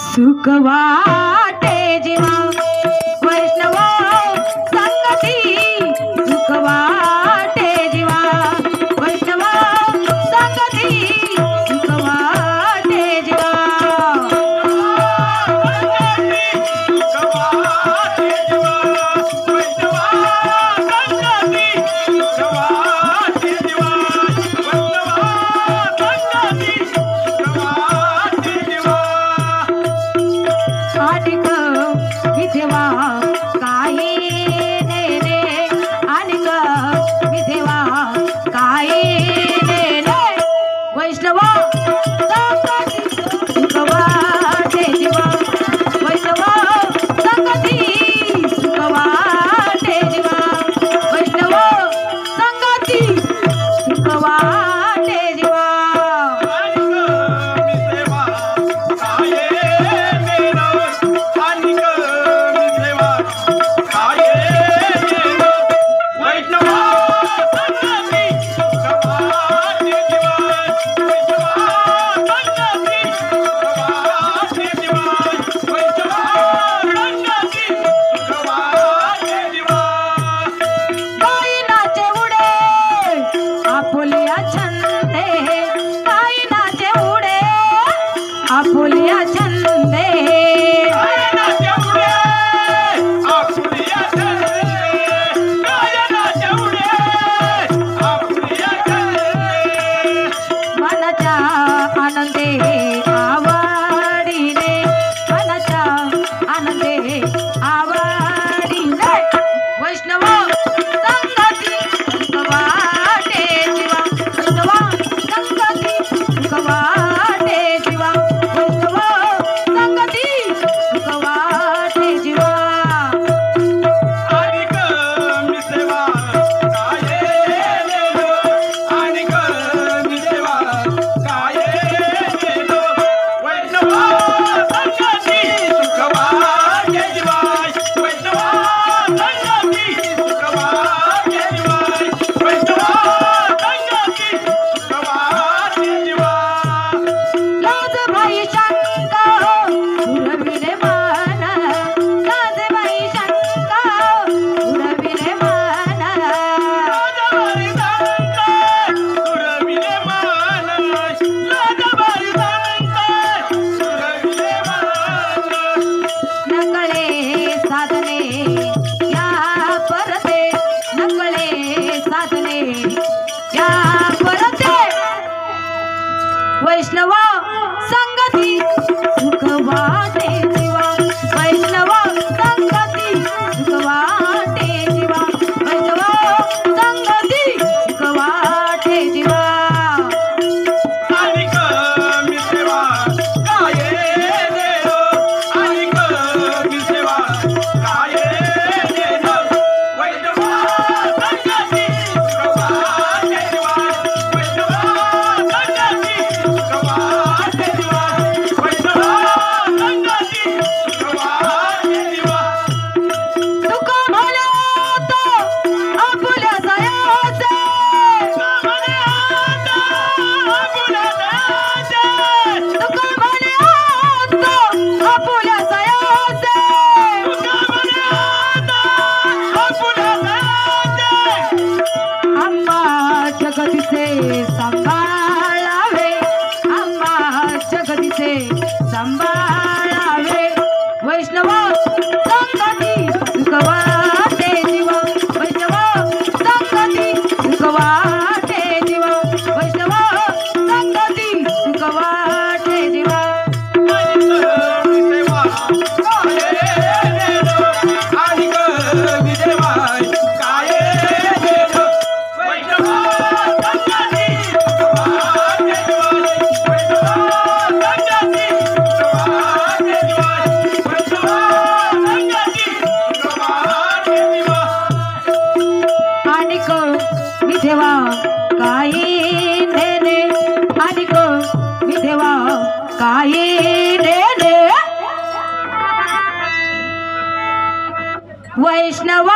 सुख वाटे जीवा वैष्णव संगती सुख वाटे जीवा वैष्णव संगती सुख वाटे जीवा आपुलिया छंदे मनाच्या आनंदे आवडीने मनाच्या आनंदे आवडीने वैष्णव संगती सुख वाटे जीवा वैष्णव संगती सुख वाटे जीवा वैष्णव संगती सुख वाटे जीवा वैष्णव संगती सुख वाटे जीवा वैष्णव संगती सुख वाटे जीवा संभाळावे अम्मा जगदीचे संभाळावे वैष्णव संगती सुख वाटे जीवा वैष्णव संगती सुख वाटे जीवा वैष्णव संगती सुख वाटे जीवा देवा काही नेने आणि को मी देवा काही नेने वैष्णव